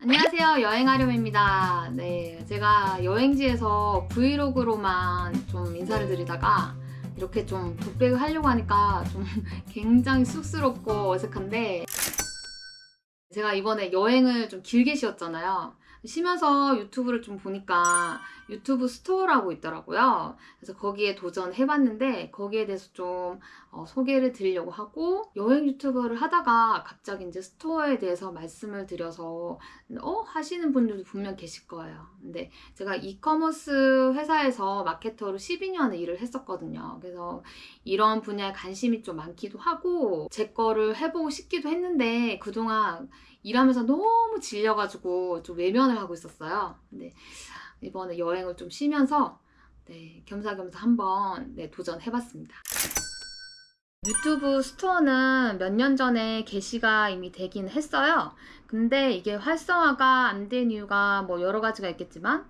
안녕하세요. 여행하렴입니다. 네, 제가 여행지에서 브이로그로만 좀 인사를 드리다가 이렇게 좀 독백을 하려고 하니까 좀 굉장히 쑥스럽고 어색한데, 제가 이번에 여행을 좀 길게 쉬었잖아요. 쉬면서 유튜브를 좀 보니까 유튜브 스토어라고 있더라고요. 그래서 거기에 도전해봤는데 거기에 대해서 좀 소개를 드리려고 하고, 여행 유튜버를 하다가 갑자기 이제 스토어에 대해서 말씀을 드려서 하시는 분들도 분명 계실 거예요. 근데 제가 이커머스 회사에서 마케터로 12년을 일을 했었거든요. 그래서 이런 분야에 관심이 좀 많기도 하고 제 거를 해보고 싶기도 했는데, 그동안 일하면서 너무 질려가지고 좀 외면을 하고 있었어요. 근데 이번에 여행을 좀 쉬면서 겸사겸사 한번 도전해봤습니다. 유튜브 스토어는 몇 년 전에 게시가 이미 되긴 했어요. 근데 이게 활성화가 안 된 이유가 뭐 여러 가지가 있겠지만,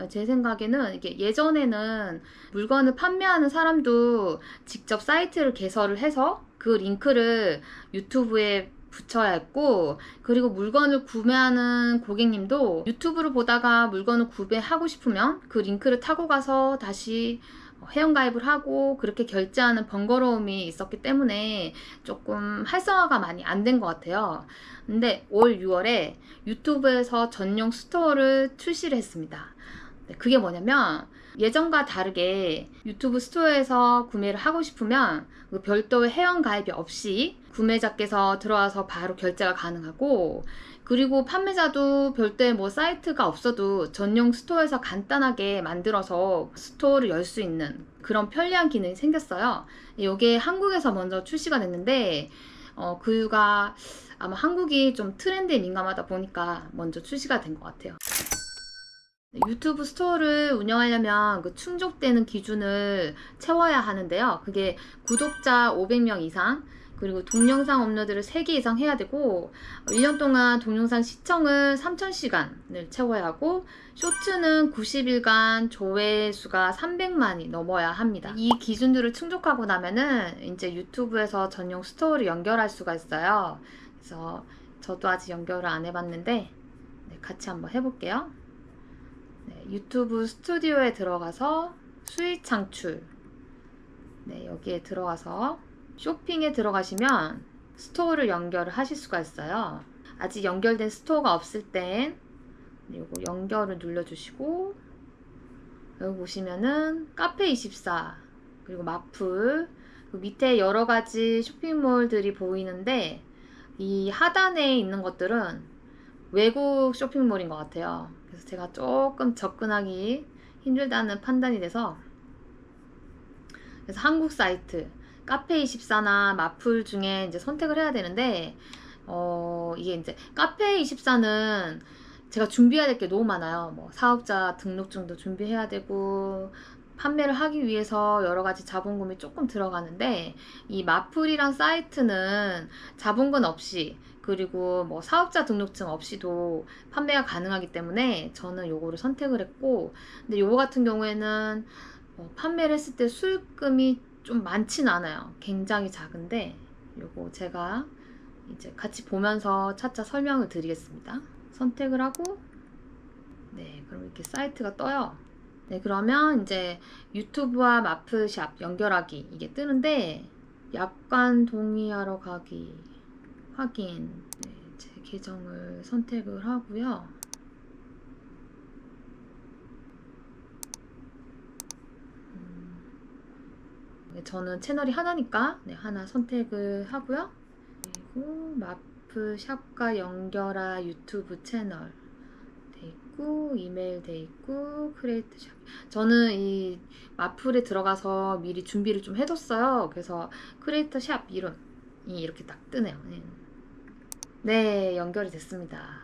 제 생각에는 이게 예전에는 물건을 판매하는 사람도 직접 사이트를 개설을 해서 그 링크를 유튜브에 붙여야 했고, 그리고 물건을 구매하는 고객님도 유튜브를 보다가 물건을 구매하고 싶으면 그 링크를 타고 가서 다시 회원가입을 하고 그렇게 결제하는 번거로움이 있었기 때문에 조금 활성화가 많이 안 된 것 같아요. 근데 올 6월에 유튜브에서 전용 스토어를 출시를 했습니다. 그게 뭐냐면, 예전과 다르게 유튜브 스토어에서 구매를 하고 싶으면 별도의 회원 가입이 없이 구매자께서 들어와서 바로 결제가 가능하고, 그리고 판매자도 별도의 뭐 사이트가 없어도 전용 스토어에서 간단하게 만들어서 스토어를 열 수 있는 그런 편리한 기능이 생겼어요. 이게 한국에서 먼저 출시가 됐는데, 그 이유가 아마 한국이 좀 트렌드에 민감하다 보니까 먼저 출시가 된 것 같아요. 유튜브 스토어를 운영하려면 그 충족되는 기준을 채워야 하는데요. 그게 구독자 500명 이상, 그리고 동영상 업로드를 3개 이상 해야 되고, 1년 동안 동영상 시청을 3000시간을 채워야 하고, 쇼츠는 90일간 조회수가 300만이 넘어야 합니다. 이 기준들을 충족하고 나면은 이제 유튜브에서 전용 스토어를 연결할 수가 있어요. 그래서 저도 아직 연결을 안 해봤는데 같이 한번 해볼게요. 유튜브 스튜디오에 들어가서 수익 창출, 여기에 들어가서 쇼핑에 들어가시면 스토어를 연결을 하실 수가 있어요. 아직 연결된 스토어가 없을 땐 이거 연결을 눌러주시고, 여기 보시면은 카페24, 그리고 마플, 그 밑에 여러 가지 쇼핑몰들이 보이는데, 이 하단에 있는 것들은 외국 쇼핑몰인 것 같아요. 그래서 제가 조금 접근하기 힘들다는 판단이 돼서, 그래서 한국 사이트 카페24나 마플 중에 이제 선택을 해야 되는데, 이게 이제 카페24는 제가 준비해야 될 게 너무 많아요. 뭐 사업자 등록증도 준비해야 되고, 판매를 하기 위해서 여러 가지 자본금이 조금 들어가는데, 이 마플이랑 사이트는 자본금 없이, 그리고 뭐 사업자 등록증 없이도 판매가 가능하기 때문에 저는 요거를 선택을 했고, 근데 요거 같은 경우에는 판매를 했을 때 수익금이 좀 많진 않아요. 굉장히 작은데, 요거 제가 이제 같이 보면서 차차 설명을 드리겠습니다. 선택을 하고, 그럼 이렇게 사이트가 떠요. 그러면 이제 유튜브와 마플샵 연결하기 이게 뜨는데, 약관 동의하러 가기, 확인, 제 계정을 선택을 하고요. 저는 채널이 하나니까 하나 선택을 하고요. 그리고 마플샵과 연결한 유튜브 채널 돼 있고, 이메일 돼 있고, 크리에이터 샵. 저는 이 마플에 들어가서 미리 준비를 좀 해뒀어요. 그래서 크리에이터 샵 이름이 이렇게 딱 뜨네요. 네, 연결이 됐습니다.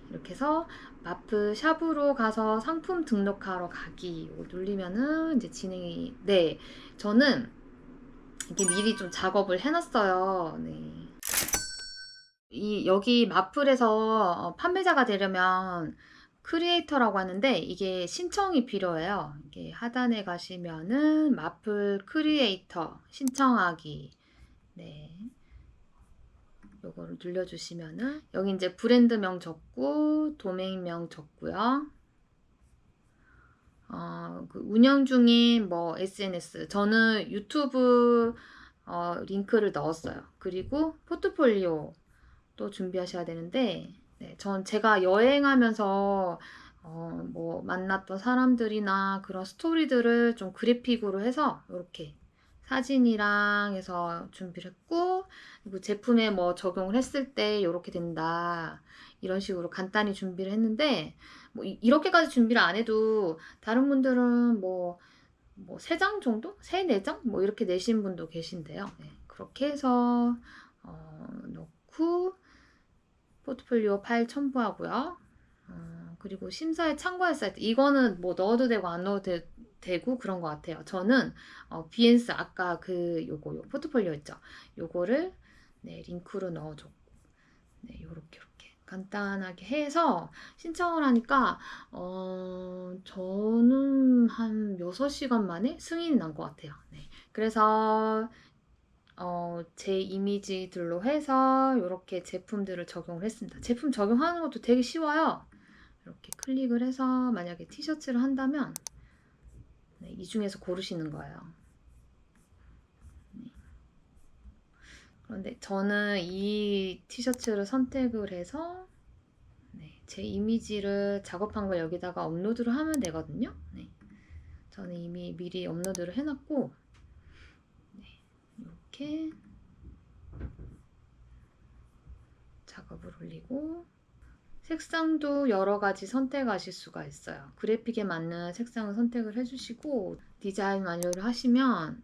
이렇게 해서 마플 샵으로 가서 상품 등록하러 가기 누르면은 이제 진행이, 저는 이게 미리 좀 작업을 해놨어요. 여기 마플에서 판매자가 되려면 크리에이터라고 하는데, 이게 신청이 필요해요. 이게 하단에 가시면은 마플 크리에이터 신청하기, 요거를 눌러주시면은 여기 이제 브랜드명 적고 도메인명 적고요. 그 운영 중인 뭐 SNS, 저는 유튜브 링크를 넣었어요. 그리고 포트폴리오 또 준비하셔야 되는데, 네, 제가 여행하면서 뭐 만났던 사람들이나 그런 스토리들을 좀 그래픽으로 해서 이렇게 사진이랑 해서 준비를 했고, 그리고 제품에 뭐 적용을 했을 때 이렇게 된다, 이런 식으로 간단히 준비를 했는데, 뭐 이렇게까지 준비를 안 해도 다른 분들은 뭐 3장 정도? 3, 4장? 뭐 이렇게 내신 분도 계신데요. 네, 그렇게 해서 넣고 포트폴리오 파일 첨부하고요. 그리고 심사에 참고할 사이트, 이거는 뭐 넣어도 되고 안 넣어도 되고 그런 것 같아요. 저는 비엔스 아까 요 포트폴리오 있죠. 요거를 네, 링크로 넣어줬고, 네, 요렇게 간단하게 해서 신청을 하니까 저는 한 6시간 만에 승인이 난 것 같아요. 네. 그래서 제 이미지들로 해서 이렇게 제품들을 적용을 했습니다. 제품 적용하는 것도 되게 쉬워요. 이렇게 클릭을 해서 만약에 티셔츠를 한다면 네, 이 중에서 고르시는 거예요. 네. 그런데 저는 이 티셔츠를 선택을 해서 네, 제 이미지를 작업한 걸 여기다가 업로드를 하면 되거든요. 네. 저는 이미 미리 업로드를 해놨고, 네, 이렇게 작업을 올리고, 색상도 여러 가지 선택하실 수가 있어요. 그래픽에 맞는 색상을 선택을 해주시고, 디자인 완료를 하시면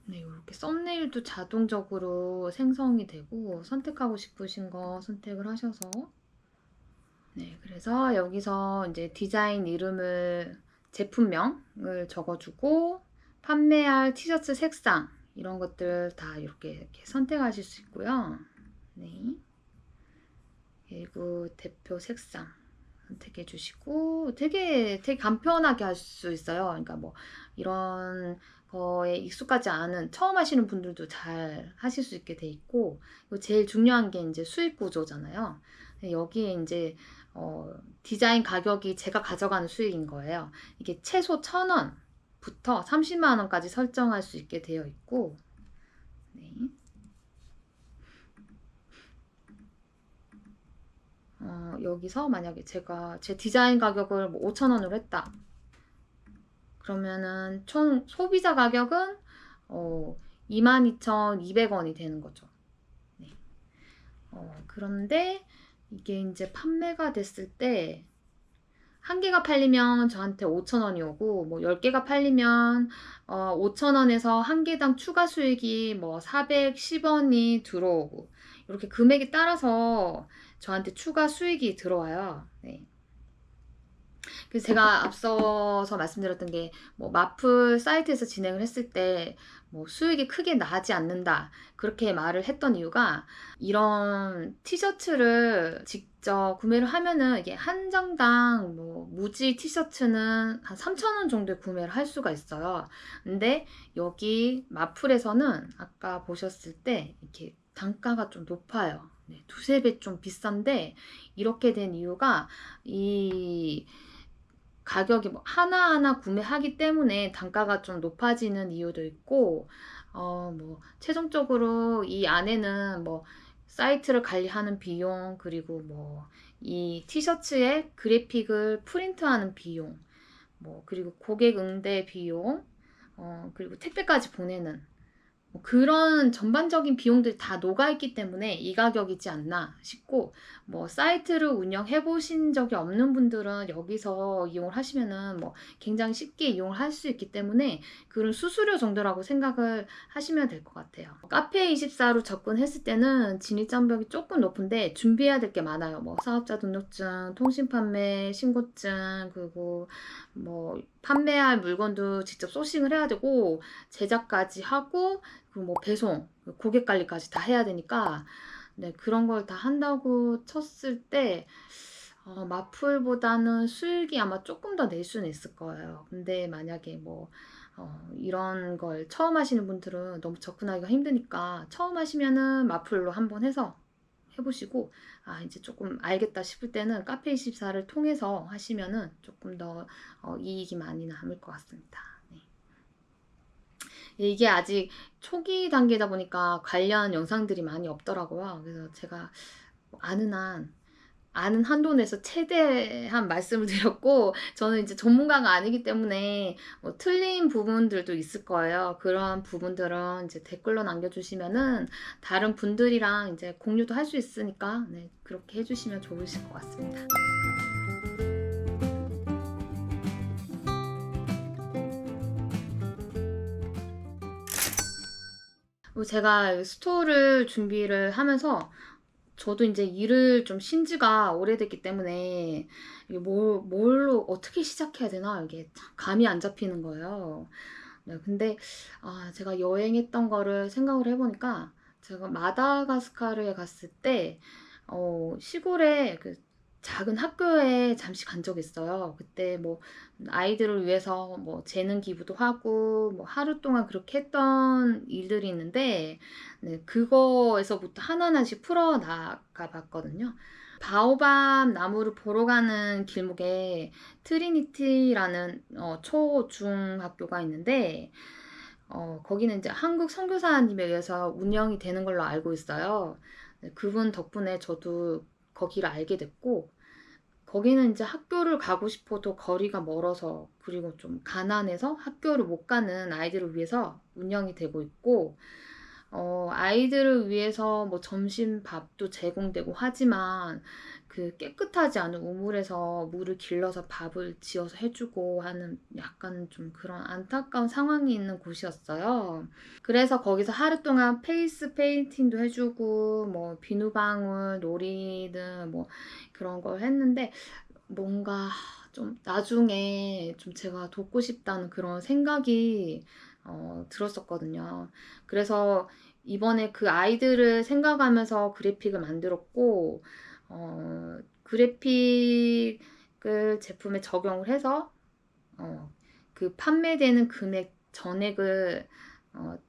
네, 이렇게 썸네일도 자동적으로 생성이 되고, 선택하고 싶으신 거 선택을 하셔서, 네, 그래서 여기서 이제 디자인 이름을, 제품명을 적어주고, 판매할 티셔츠 색상, 이런 것들 다 이렇게 선택하실 수 있고요. 네. 그리고 대표 색상 선택해 주시고, 되게 간편하게 할 수 있어요. 그러니까 뭐 이런 거에 익숙하지 않은, 처음 하시는 분들도 잘 하실 수 있게 돼 있고, 그리고 제일 중요한 게 이제 수익 구조잖아요. 여기에 이제 디자인 가격이 제가 가져가는 수익인 거예요. 이게 최소 1,000원부터 30만 원까지 설정할 수 있게 되어 있고, 네. 여기서 만약에 제가 제 디자인 가격을 뭐 5,000원으로 했다. 그러면은 총 소비자 가격은 22,200원이 되는 거죠. 네. 그런데 이게 이제 판매가 됐을 때, 한 개가 팔리면 저한테 5,000원이 오고, 뭐 10개가 팔리면 5,000원에서 한 개당 추가 수익이 뭐 410원이 들어오고, 이렇게 금액에 따라서 저한테 추가 수익이 들어와요. 네. 그래서 제가 앞서서 말씀드렸던 게, 뭐 마플 사이트에서 진행을 했을 때 뭐 수익이 크게 나지 않는다, 그렇게 말을 했던 이유가, 이런 티셔츠를 직접 구매를 하면은 이게 한 장당 뭐 무지 티셔츠는 한 3,000원 정도에 구매를 할 수가 있어요. 근데 여기 마플에서는 아까 보셨을 때 이렇게 단가가 좀 높아요. 네, 두세 배 좀 비싼데, 이렇게 된 이유가 이 가격이 뭐 하나하나 구매하기 때문에 단가가 좀 높아지는 이유도 있고, 뭐 최종적으로 이 안에는 뭐 사이트를 관리하는 비용, 그리고 뭐 이 티셔츠의 그래픽을 프린트하는 비용, 뭐 그리고 고객 응대 비용, 그리고 택배까지 보내는 뭐 그런 전반적인 비용들이 다 녹아있기 때문에 이 가격이지 않나 싶고, 뭐 사이트를 운영해 보신 적이 없는 분들은 여기서 이용을 하시면은 뭐 굉장히 쉽게 이용을 할 수 있기 때문에 그런 수수료 정도라고 생각을 하시면 될 것 같아요. 카페24로 접근했을 때는 진입 장벽이 조금 높은데 준비해야 될 게 많아요. 뭐 사업자 등록증, 통신 판매 신고증, 그리고 뭐 판매할 물건도 직접 소싱을 해야 되고, 제작까지 하고, 그리고 뭐 배송, 고객 관리까지 다 해야 되니까, 네, 그런 걸 다 한다고 쳤을 때 마플보다는 수익이 아마 조금 더 낼 수는 있을 거예요. 근데 만약에 뭐 이런 걸 처음 하시는 분들은 너무 접근하기가 힘드니까 처음 하시면은 마플로 한번 해서 해보시고, 이제 조금 알겠다 싶을 때는 카페24를 통해서 하시면은 조금 더 이익이 많이 남을 것 같습니다. 네. 이게 아직 초기 단계다 보니까 관련 영상들이 많이 없더라고요. 그래서 제가 아는 한도 내에서 최대한 말씀을 드렸고, 저는 이제 전문가가 아니기 때문에 뭐 틀린 부분들도 있을 거예요. 그런 부분들은 이제 댓글로 남겨주시면은 다른 분들이랑 이제 공유도 할 수 있으니까, 네, 그렇게 해주시면 좋으실 것 같습니다. 제가 스토어를 준비를 하면서 저도 이제 일을 좀 쉰 지가 오래됐기 때문에 이게 뭘로 어떻게 시작해야 되나 이게 감이 안 잡히는 거예요. 네, 근데 제가 여행했던 거를 생각을 해보니까 제가 마다가스카르에 갔을 때 시골에 그 작은 학교에 잠시 간 적이 있어요. 그때 뭐 아이들을 위해서 뭐 재능 기부도 하고 뭐 하루 동안 그렇게 했던 일들이 있는데, 네, 그거에서부터 하나하나씩 풀어 나가 봤거든요. 바오밥 나무를 보러 가는 길목에 트리니티라는 초중학교가 있는데, 거기는 이제 한국 선교사님에 의해서 운영이 되는 걸로 알고 있어요. 네, 그분 덕분에 저도 거기를 알게 됐고, 거기는 이제 학교를 가고 싶어도 거리가 멀어서, 그리고 좀 가난해서 학교를 못 가는 아이들을 위해서 운영이 되고 있고, 아이들을 위해서 뭐 점심 밥도 제공되고 하지만 그 깨끗하지 않은 우물에서 물을 길러서 밥을 지어서 해주고 하는 약간 좀 그런 안타까운 상황이 있는 곳이었어요. 그래서 거기서 하루 동안 페이스 페인팅도 해주고 뭐 비누방울 놀이든 뭐 그런 걸 했는데, 뭔가 좀 나중에 좀 제가 돕고 싶다는 그런 생각이 들었었거든요. 그래서 이번에 그 아이들을 생각하면서 그래픽을 만들었고, 그래픽을 제품에 적용을 해서 그 판매되는 금액 전액을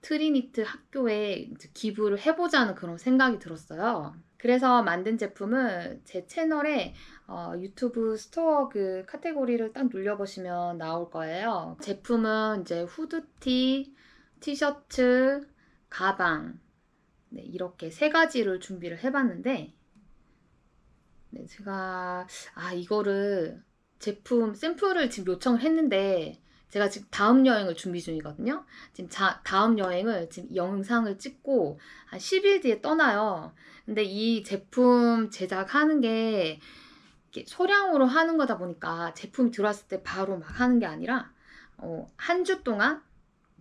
트리니트 학교에 이제 기부를 해보자는 그런 생각이 들었어요. 그래서 만든 제품을 제 채널에 유튜브 스토어 그 카테고리를 딱 눌려보시면 나올 거예요. 제품은 이제 후드티, 티셔츠, 가방, 네, 이렇게 세 가지를 준비를 해봤는데, 네, 제가 이거를 제품 샘플을 지금 요청을 했는데, 제가 지금 다음 여행을 준비 중이거든요. 지금 다음 여행을 지금 영상을 찍고 한 10일 뒤에 떠나요. 근데 이 제품 제작하는 게 이렇게 소량으로 하는 거다 보니까 제품이 들어왔을 때 바로 막 하는 게 아니라 한 주 동안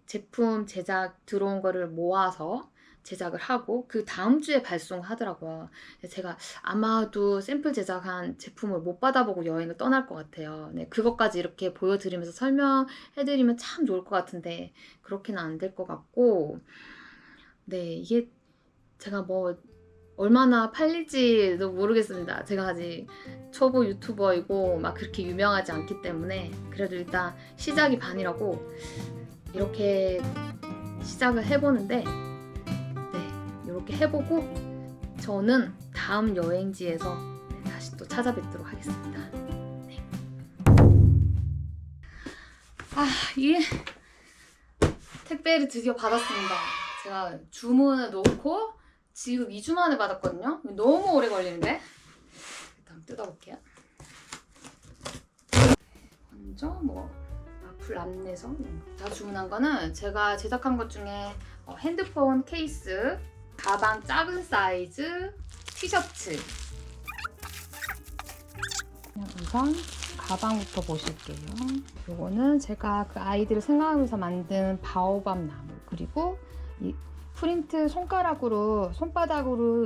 제품 제작 들어온 거를 모아서 제작을 하고 그 다음 주에 발송하더라고요. 제가 아마도 샘플 제작한 제품을 못 받아보고 여행을 떠날 것 같아요. 네, 그것까지 이렇게 보여드리면서 설명해드리면 참 좋을 것 같은데 그렇게는 안 될 것 같고, 네, 이게 제가 뭐 얼마나 팔릴지도 모르겠습니다. 제가 아직 초보 유튜버이고 막 그렇게 유명하지 않기 때문에 그래도 일단 시작이 반이라고 이렇게 시작을 해보는데, 네, 이렇게 해보고 저는 다음 여행지에서 다시 또 찾아뵙도록 하겠습니다. 네. 이게 택배를 드디어 받았습니다. 제가 주문을 놓고 지금 2주 만에 받았거든요. 너무 오래 걸리는데? 일단 뜯어볼게요. 먼저 뭐 마플 안내서 다 주문한 거는 제가 제작한 것 중에 핸드폰 케이스, 가방 작은 사이즈, 티셔츠. 우선 가방부터 보실게요. 이거는 제가 그 아이들을 생각하면서 만든 바오밥 나무, 그리고 이 프린트 손바닥으로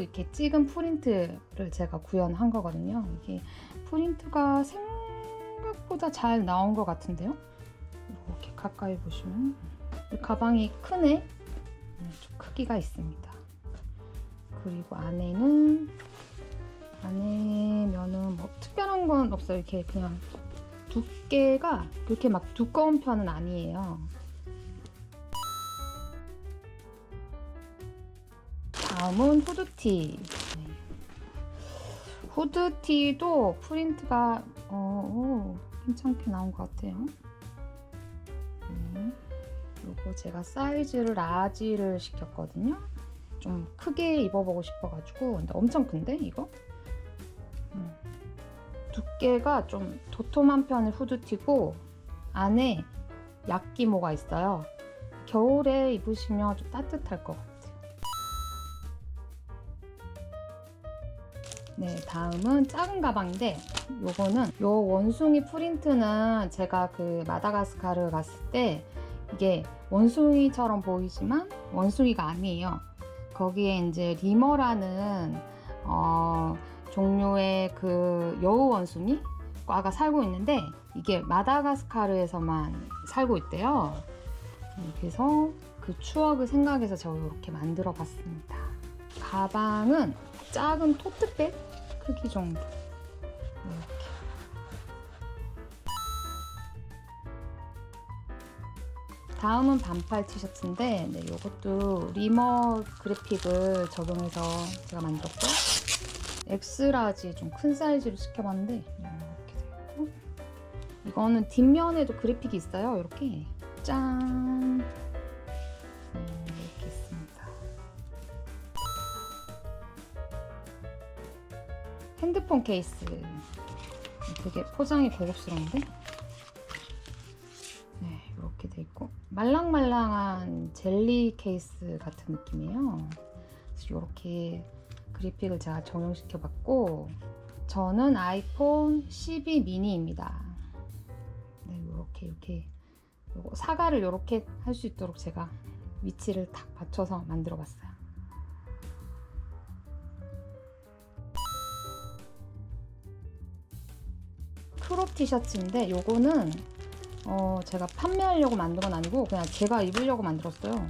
이렇게 찍은 프린트를 제가 구현한 거거든요. 이게 프린트가 생각보다 잘 나온 것 같은데요. 이렇게 가까이 보시면 이 가방이 크네. 좀 크기가 있습니다. 그리고 안에면은 뭐 특별한 건 없어요. 이렇게 그냥 두께가 그렇게 막 두꺼운 편은 아니에요. 다음은 후드티. 네. 후드티도 프린트가 괜찮게 나온 것 같아요. 요거 제가 사이즈를 라지를 시켰거든요. 좀 크게 입어보고 싶어가지고. 근데 엄청 큰데 이거? 두께가 좀 도톰한 편의 후드티고 안에 야끼모가 있어요. 겨울에 입으시면 좀 따뜻할 것 같아요. 네, 다음은 작은 가방인데 요거는 요 원숭이 프린트는 제가 그 마다가스카르 갔을 때 이게 원숭이처럼 보이지만 원숭이가 아니에요. 거기에 이제 리머라는 종류의 그 여우 원숭이과가 살고 있는데 이게 마다가스카르에서만 살고 있대요. 그래서 그 추억을 생각해서 제가 이렇게 만들어 봤습니다. 가방은 작은 토트백 크기 정도. 이렇게. 다음은 반팔 티셔츠인데 이것도 리머 그래픽을 적용해서 제가 만들었고요. 엑스라지 좀 큰 사이즈로 시켜봤는데 이렇게 되고, 이거는 뒷면에도 그래픽이 있어요. 이렇게 짠! 이렇게 있습니다. 핸드폰 케이스. 되게 포장이 고급스러운데? 네, 이렇게 돼 있고 말랑말랑한 젤리 케이스 같은 느낌이에요. 그래서 이렇게 그래픽을 제가 적용시켜 봤고, 저는 아이폰 12 미니입니다. 네, 이렇게 요거 사과를 이렇게 할 수 있도록 제가 위치를 딱 맞춰서 만들어 봤어요. 크롭 티셔츠인데 요거는 제가 판매하려고 만든 건 아니고 그냥 제가 입으려고 만들었어요.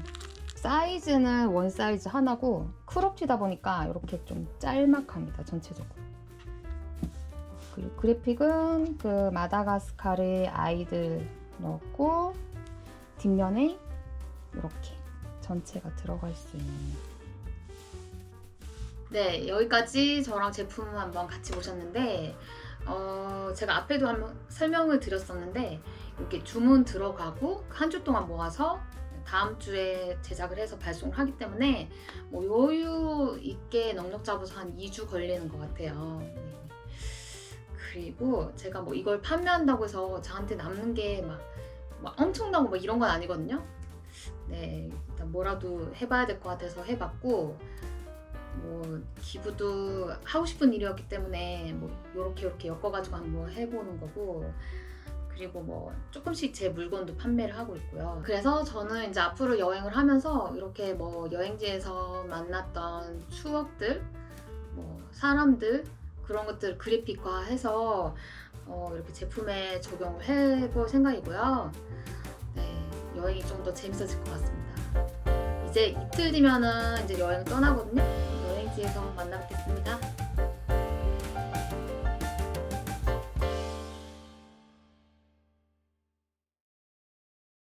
사이즈는 원 사이즈 하나고 크롭티다 보니까 이렇게 좀 짤막합니다, 전체적으로. 그리고 그래픽은 그 마다가스카르의 아이들 넣었고, 뒷면에 이렇게 전체가 들어갈 수 있는. 네, 여기까지 저랑 제품 한번 같이 보셨는데 제가 앞에도 한번 설명을 드렸었는데 이렇게 주문 들어가고 한 주 동안 모아서 다음 주에 제작을 해서 발송을 하기 때문에 뭐 여유 있게 넉넉 잡아서 한 2주 걸리는 것 같아요. 네. 그리고 제가 뭐 이걸 판매한다고 해서 저한테 남는 게 막 엄청나고 막 이런 건 아니거든요. 네, 일단 뭐라도 해봐야 될 것 같아서 해봤고, 뭐 기부도 하고 싶은 일이었기 때문에 뭐 요렇게 엮어가지고 한번 해보는 거고, 그리고 뭐 조금씩 제 물건도 판매를 하고 있고요. 그래서 저는 이제 앞으로 여행을 하면서 이렇게 뭐 여행지에서 만났던 추억들, 뭐 사람들, 그런 것들 그래픽화해서 이렇게 제품에 적용을 해볼 생각이고요. 네, 여행이 좀 더 재밌어질 것 같습니다. 이제 이틀 뒤면은 이제 여행을 떠나거든요. 여행지에서 만나 뵙겠습니다.